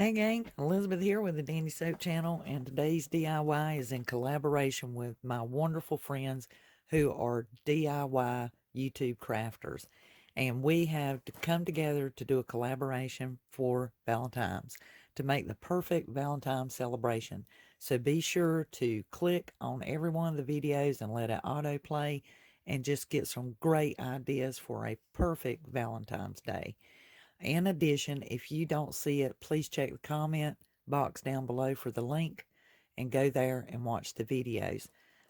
Hey gang, Elizabeth here with the Dandysoap Channel, and today's DIY is in collaboration with my wonderful friends who are DIY YouTube crafters. And we have come together to do a collaboration for Valentine's to make the perfect Valentine celebration. So be sure to click on every one of the videos and let it autoplay and just get some great ideas for a perfect Valentine's Day. In addition, if you don't see it, please check the comment box down below for the link and go there and watch the videos.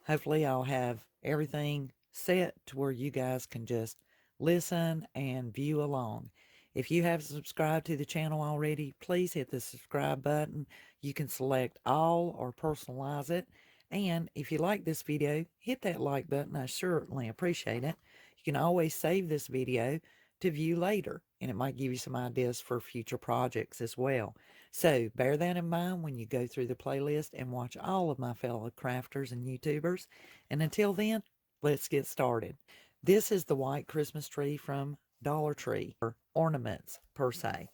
Hopefully I'll have everything set to where you guys can just listen and view along. If you have subscribed to the channel already, please hit the subscribe button. You can select all or personalize it. And if you like this video, hit that like button. I certainly appreciate it. You can always save this video to view later, and it might give you some ideas for future projects as well. So bear that in mind when you go through the playlist and watch all of my fellow crafters and YouTubers. And until then, let's get started. This is the white Christmas tree from DollarTree, or ornaments per se.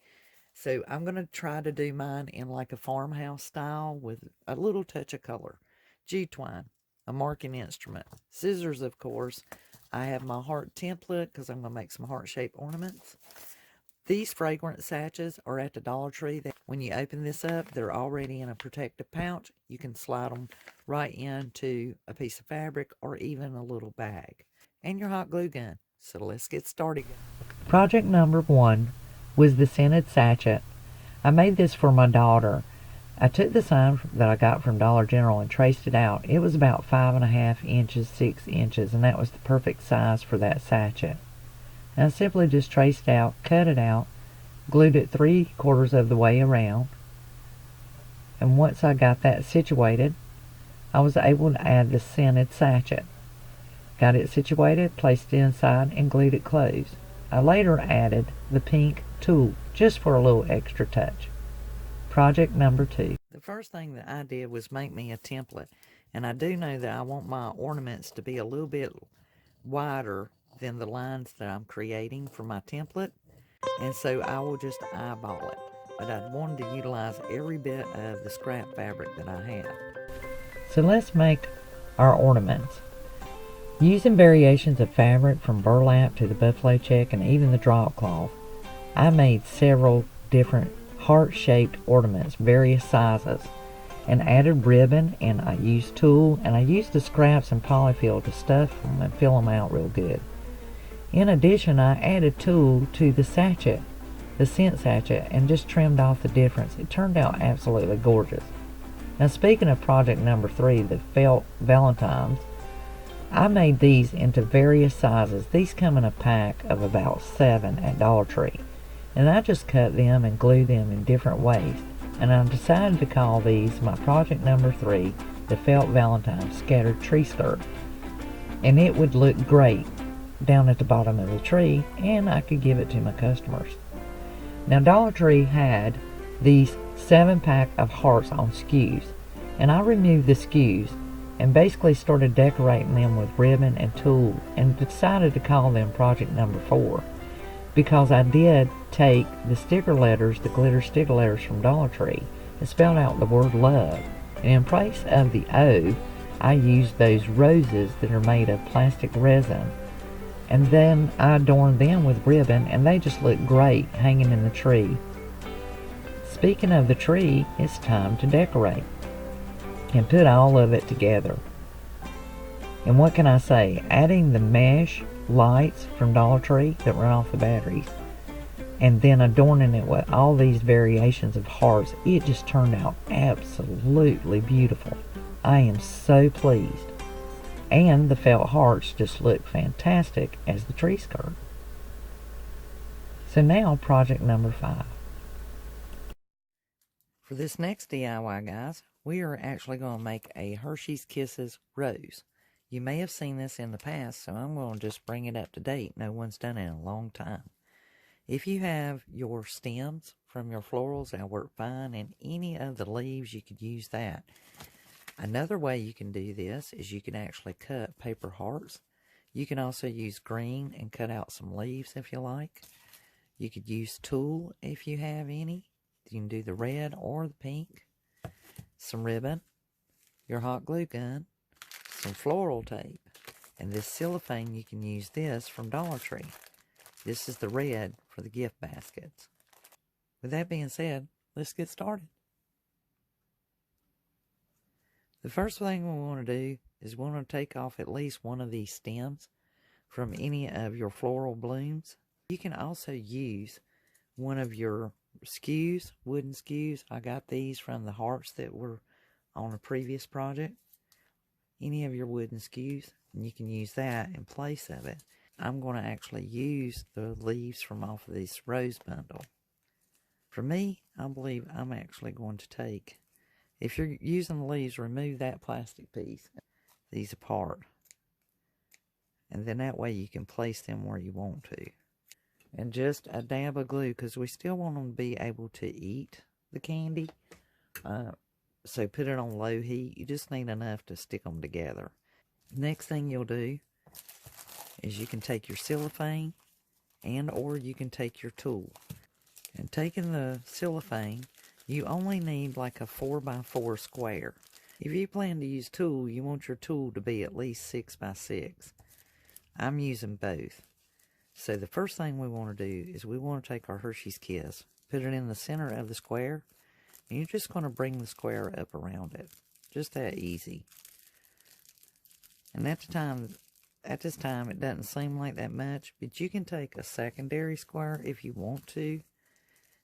So I'm going to try to do mine in like a farmhouse style with a little touch of color. Jute twine, a marking instrument, scissors of course. I have my heart template because I'm going to make some heart-shaped ornaments. These fragrant sachets are at the Dollar Tree. When you open this up, they're already in a protective pouch. You can slide them right into a piece of fabric or even a little bag. And your hot glue gun. So let's get started. Project number 1 was the scented sachet. I made this for my daughter. I took the sign that I got from Dollar General and traced it out. It was about 5.5 inches, 6 inches, and that was the perfect size for that sachet. And I simply just traced out, cut it out, glued it 3/4 of the way around. And once I got that situated, I was able to add the scented sachet. Got it situated, placed it inside, and glued it closed. I later added the pink tulle just for a little extra touch. Project number 2. The first thing that I did was make me a template, and I do know that I want my ornaments to be a little bit wider than the lines that I'm creating for my template, and so I will just eyeball it. But I wanted to utilize every bit of the scrap fabric that I have. So let's make our ornaments. Using variations of fabric from burlap to the buffalo check and even the drop cloth, I made several different heart-shaped ornaments, various sizes, and added ribbon, and I used tulle, and I used the scraps and polyfill to stuff them and fill them out real good. In addition, I added tulle to the sachet, the scent sachet, and just trimmed off the difference. It turned out absolutely gorgeous. Now speaking of project number 3, the felt Valentines, I made these into various sizes. These come in a pack of about 7 at Dollar Tree. And I just cut them and glued them in different ways. And I decided to call these my project number 3, the Felt Valentine Scattered Tree Skirt. And it would look great down at the bottom of the tree, and I could give it to my customers. Now Dollar Tree had these 7-pack of hearts on skews, and I removed the skews and basically started decorating them with ribbon and tulle, and decided to call them project number 4. Because I did take the sticker letters, the glitter sticker letters from Dollar Tree, and spelled out the word love. And in place of the O, I used those roses that are made of plastic resin. And then I adorned them with ribbon, and they just look great hanging in the tree. Speaking of the tree, it's time to decorate and put all of it together. And what can I say? Adding the mesh lights from Dollar Tree that run off the batteries, and then adorning it with all these variations of hearts, it just turned out absolutely beautiful. I am so pleased. And the felt hearts just look fantastic as the tree skirt. So now project number 5. For this next DIY, guys, we are actually going to make a Hersey's Kisses rose. You may have seen this in the past, so I'm going to just bring it up to date. No one's done it in a long time. If you have your stems from your florals, that'll work fine, and any of the leaves, you could use that. Another way you can do this is you can actually cut paper hearts. You can also use green and cut out some leaves if you like. You could use tulle if you have any. You can do the red or the pink, some ribbon, your hot glue gun, some floral tape, and this cellophane. You can use this from DollarTree. This is the red for the gift baskets. With that being said, let's get started. The first thing we want to do is we want to take off at least one of these stems from any of your floral blooms. You can also use one of your skews, wooden skews. I got these from the hearts that were on a previous project. Any of your wooden skews, and you can use that in place of it. I'm going to actually use the leaves from off of this rose bundle. For me, I believe I'm actually going to take, if you're using the leaves, remove that plastic piece, these apart. And then that way you can place them where you want to. And just a dab of glue, because we still want them to be able to eat the candy. So put it on low heat. You just need enough to stick them together. Next thing you'll do is you can take your cellophane or you can take your tool. And taking the cellophane, you only need like a 4x4 square. If you plan to use tool, you want your tool to be at least 6x6. I'm using both. So the first thing we want to do is we want to take our Hersey's Kiss, put it in the center of the square, and you're just going to bring the square up around it. Just that easy. And at this time, it doesn't seem like that much, but you can take a secondary square if you want to.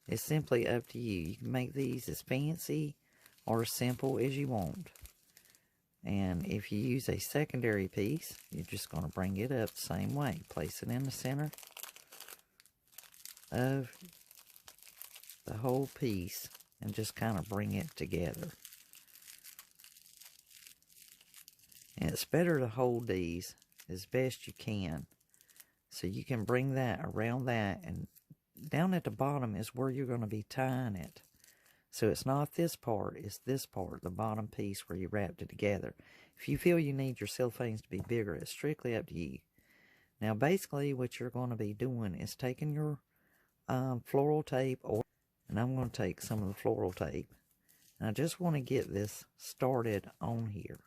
It's simply up to you. You can make these as fancy or as simple as you want. And if you use a secondary piece, you're just going to bring it up the same way. Place it in the center of the whole piece and just kind of bring it together. And it's better to hold these as best you can. So you can bring that around that, and down at the bottom is where you're going to be tying it. So it's not this part, it's this part, the bottom piece where you wrapped it together. If you feel you need your cellophanes to be bigger, it's strictly up to you. Now basically what you're going to be doing is taking your floral tape, and I'm going to take some of the floral tape, and I just want to get this started on here.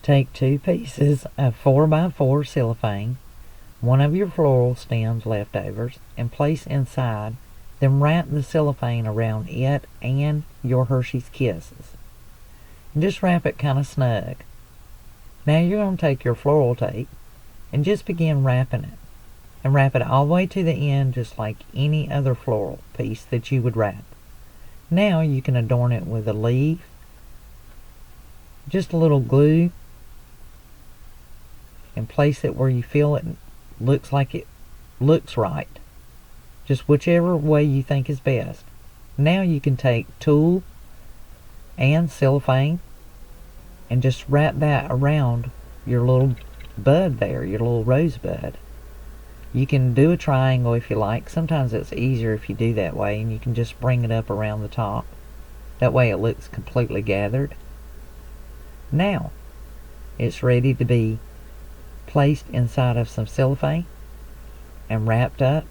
Take 2 pieces of 4x4 cellophane, one of your floral stems leftovers, and place inside. Then wrap the cellophane around it and your Hersey's Kisses. And just wrap it kind of snug. Now you're going to take your floral tape and just begin wrapping it. And wrap it all the way to the end, just like any other floral piece that you would wrap. Now you can adorn it with a leaf, just a little glue, and place it where you feel it looks like it looks right. Just whichever way you think is best. Now you can take tulle and cellophane and just wrap that around your little bud there, your little rosebud. You can do a triangle if you like. Sometimes it's easier if you do that way, and you can just bring it up around the top. That way it looks completely gathered. Now it's ready to be placed inside of some cellophane and wrapped up.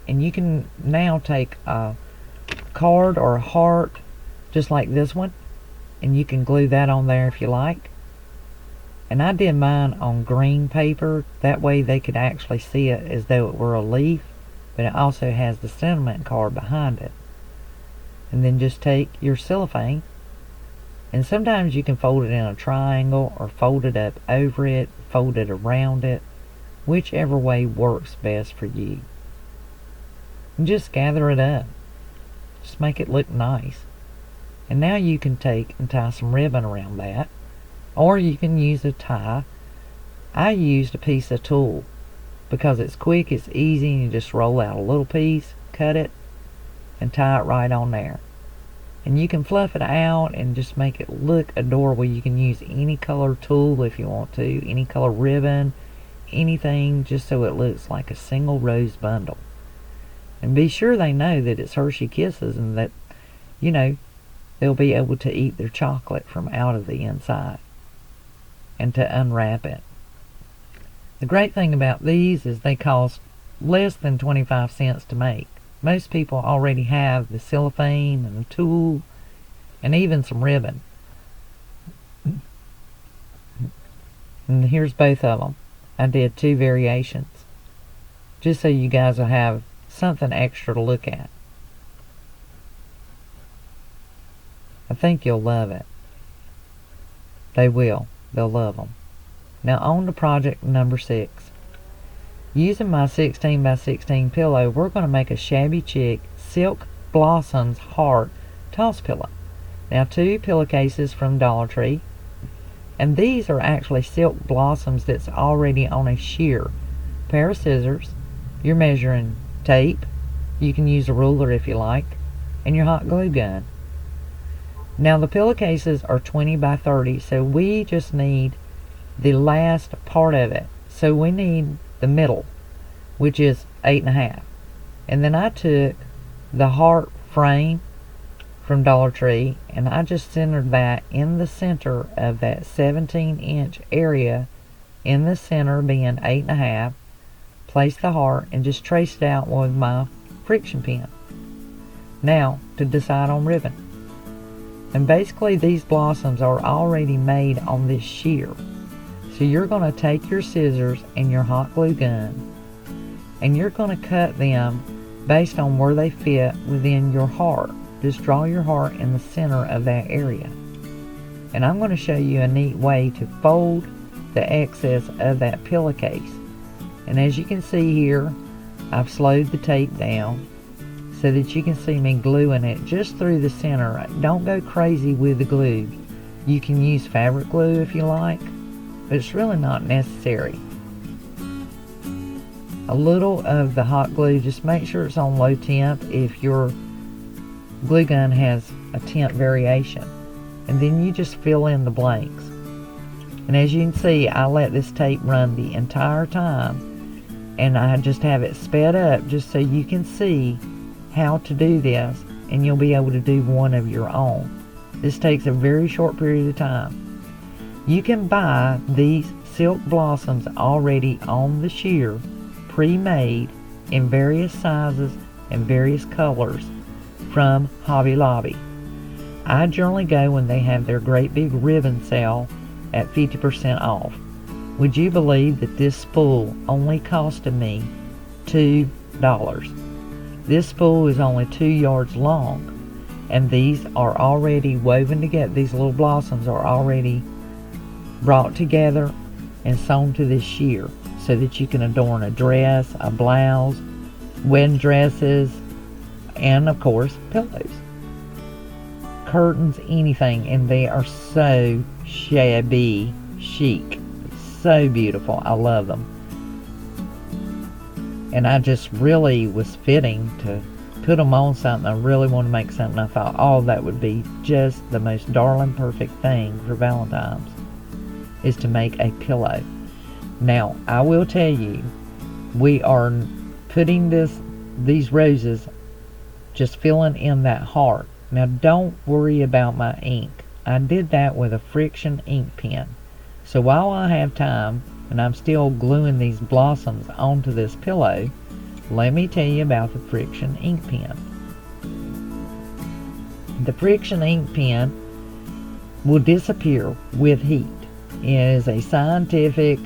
And you can now take a card or a heart just like this one, and you can glue that on there if you like. And I did mine on green paper, that way they could actually see it as though it were a leaf, but it also has the sentiment card behind it. And then just take your cellophane, and sometimes you can fold it in a triangle or fold it up over it, fold it around it, whichever way works best for you. And just gather it up. Just make it look nice. And now you can take and tie some ribbon around that, or you can use a tie. I used a piece of tulle because it's quick, it's easy, and you just roll out a little piece, cut it, and tie it right on there. And you can fluff it out and just make it look adorable. You can use any color tulle if you want to, any color ribbon, anything, just so it looks like a single rose bundle. And be sure they know that it's Hersey Kisses, and that, you know, they'll be able to eat their chocolate from out of the inside and to unwrap it. The great thing about these is they cost less than 25 cents to make. Most people already have the cellophane and the tool and even some ribbon. And here's both of them. I did 2 variations just so you guys will have something extra to look at. I think you'll love it. They will. They'll love them. Now on to project number 6. Using my 16 by 16 pillow, we're going to make a Shabby Chick Silk Blossoms Heart Toss Pillow. Now 2 pillowcases from DollarTree. And these are actually silk blossoms that's already on a shear. Pair of scissors, your measuring tape, you can use a ruler if you like, and your hot glue gun. Now the pillowcases are 20 by 30, so we just need the last part of it. So we need the middle, which is 8.5. And then I took the heart frame from DollarTree and I just centered that in the center of that 17-inch area, in the center being 8.5. Placed the heart and just traced it out with my friction pen. Now to decide on ribbon. And basically these blossoms are already made on this shear. So you're going to take your scissors and your hot glue gun and you're going to cut them based on where they fit within your heart. Just draw your heart in the center of that area. And I'm going to show you a neat way to fold the excess of that pillowcase. And as you can see here, I've slowed the tape down so that you can see me gluing it just through the center. Don't go crazy with the glue. You can use fabric glue if you like, but it's really not necessary. A little of the hot glue, just make sure it's on low temp if your glue gun has a temp variation. And then you just fill in the blanks. And as you can see, I let this tape run the entire time. And I just have it sped up just so you can see how to do this, and you'll be able to do one of your own. This takes a very short period of time. You can buy these silk blossoms already on the shear, pre-made in various sizes and various colors from Hobby Lobby. I generally go when they have their great big ribbon sale at 50% off. Would you believe that this spool only costed me $2? This spool is only 2 yards long, and these are already woven together. These little blossoms are already brought together and sewn to this shear so that you can adorn a dress, a blouse, wedding dresses, and of course pillows, curtains, anything. And they are so shabby chic. So beautiful. I love them. And I just really was fitting to put them on something. I really want to make something. I thought, oh, that would be just the most darling perfect thing for Valentine's, is to make a pillow. Now I will tell you, we are putting these roses, just filling in that heart. Now don't worry about my ink. I did that with a friction ink pen. So while I have time and I'm still gluing these blossoms onto this pillow, let me tell you about the friction ink pen. The friction ink pen will disappear with heat. It is a scientific,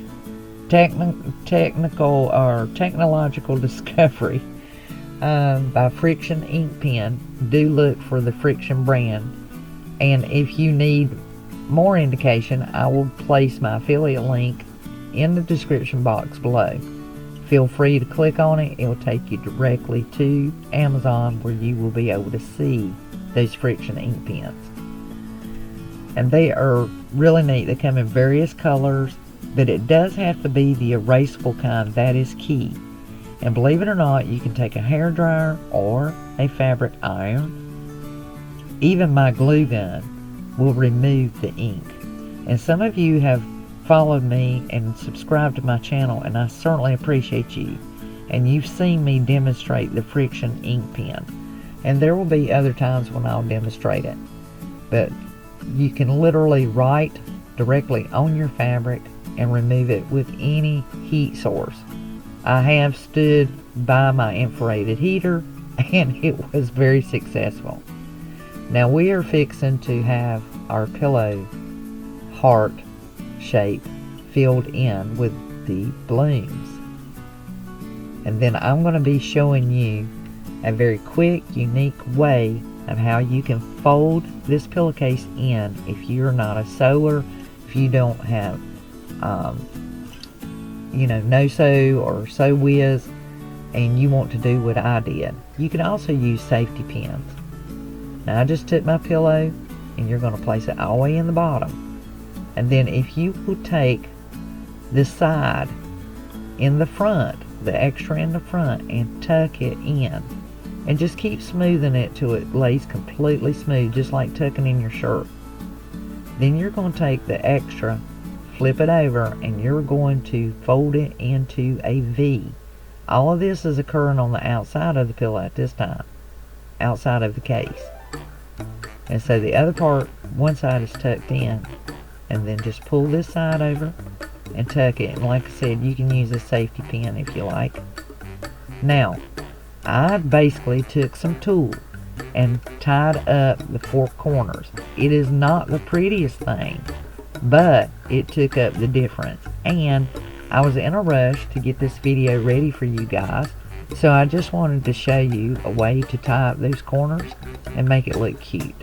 technical or technological discovery by Friction Ink Pen. Do look for the Friction brand. And if you need more indication, I will place my affiliate link in the description box below. Feel free to click on it. It will take you directly to Amazon, where you will be able to see those friction ink pens. And they are really neat. They come in various colors, but it does have to be the erasable kind. That is key. And believe it or not, you can take a hair dryer or a fabric iron. Even my glue gun will remove the ink. And some of you have followed me and subscribed to my channel, and I certainly appreciate you. And you've seen me demonstrate the friction ink pen. And there will be other times when I'll demonstrate it. but you can literally write directly on your fabric and remove it with any heat source. I have stood by my infrared heater and it was very successful. Now we are fixing to have our pillow heart shape filled in with the blooms. And then I'm going to be showing you a very quick, unique way of how you can fold this pillowcase in if you're not a sewer, if you don't have no-sew or sew whiz, and you want to do what I did. You can also use safety pins. Now I just took my pillow and you're going to place it all the way in the bottom, and then if you will take the side in the front, the extra in the front, and tuck it in, and just keep smoothing it till it lays completely smooth, just like tucking in your shirt. Then you're going to take the extra, flip it over, and you're going to fold it into a V. All of this is occurring on the outside of the pillow at this time, outside of the case. And so the other part, one side is tucked in, and then just pull this side over and tuck it. And like I said, you can use a safety pin if you like. Now, I basically took some tulle and tied up the four corners. It is not the prettiest thing, but it took up the difference. And I was in a rush to get this video ready for you guys, so I just wanted to show you a way to tie up those corners and make it look cute.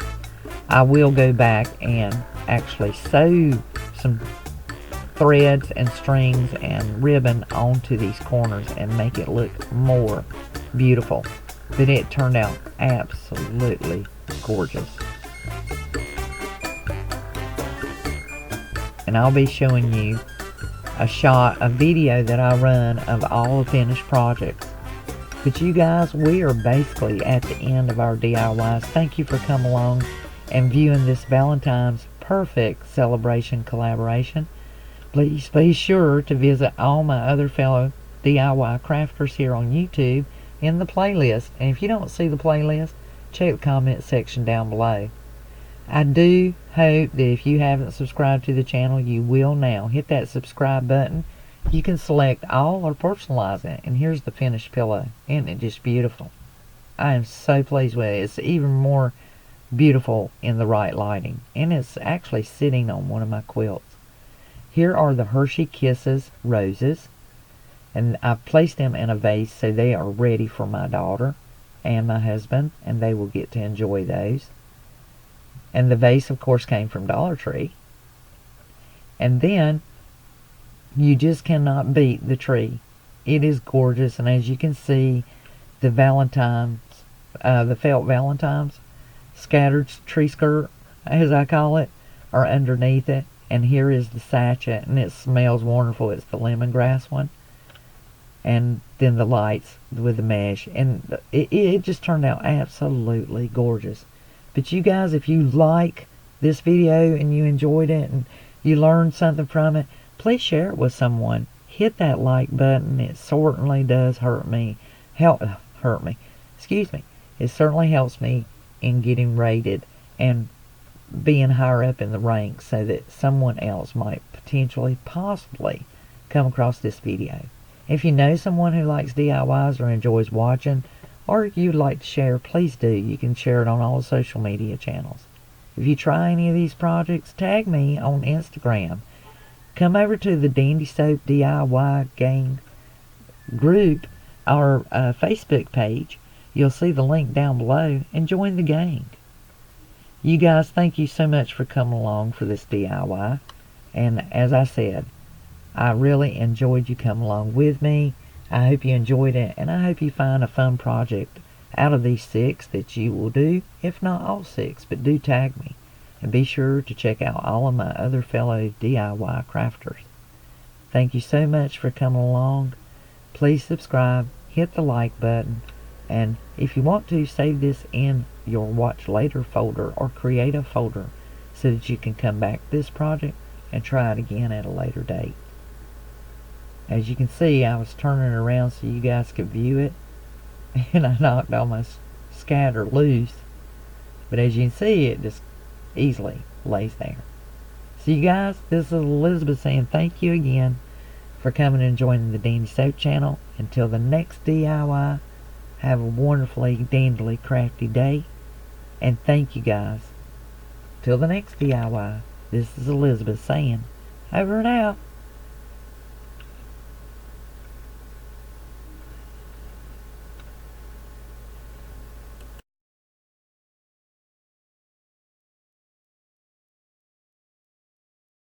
I will go back and actually sew some threads and strings and ribbon onto these corners and make it look more beautiful. But it turned out absolutely gorgeous. And I'll be showing you a video that I run of all the finished projects. But you guys, we are basically at the end of our DIYs. Thank you for coming along and viewing this Valentine's perfect celebration collaboration. Please be sure to visit all my other fellow DIY crafters here on YouTube in the playlist. And if you don't see the playlist, check the comment section down below. I do hope that if you haven't subscribed to the channel, you will now. Hit that subscribe button. You can select all or personalize it. And here's the finished pillow. Isn't it just beautiful? I am so pleased with it. It's even more beautiful in the right lighting. And it's actually sitting on one of my quilts. Here are the Hersey Kisses roses. And I've placed them in a vase so they are ready for my daughter and my husband. And they will get to enjoy those. And the vase, of course, came from DollarTree. And then, you just cannot beat the tree. It is gorgeous. And as you can see, the Valentines, the felt Valentines, scattered tree skirt, as I call it, are underneath it. And here is the sachet, and it smells wonderful. It's the lemongrass one. And then the lights with the mesh. And it just turned out absolutely gorgeous. But you guys, if you like this video and you enjoyed it and you learned something from it, please share it with someone. Hit that like button. It certainly does hurt me. It certainly helps me in getting rated and being higher up in the ranks so that someone else might potentially, possibly come across this video. If you know someone who likes DIYs or enjoys watching, or if you'd like to share, please do. You can share it on all social media channels. If you try any of these projects, tag me on Instagram. Come over to the Dandysoap DIY gang group, our Facebook page. You'll see the link down below, and join the gang. You guys, thank you so much for coming along for this DIY. And as I said, I really enjoyed you coming along with me. I hope you enjoyed it, and I hope you find a fun project out of these 6 that you will do, if not all 6, but do tag me. And be sure to check out all of my other fellow DIY crafters. Thank you so much for coming along. Please subscribe, hit the like button, and if you want to, save this in your watch later folder or create a folder so that you can come back to this project and try it again at a later date. As you can see, I was turning it around so you guys could view it, and I knocked all my scatter loose. But as you can see, it just easily lays there. So you guys, this is Elizabeth saying thank you again for coming and joining the Dandysoap channel. Until the next DIY, have a wonderfully dandily crafty day, and thank you guys. Till the next DIY, this is Elizabeth saying over and out.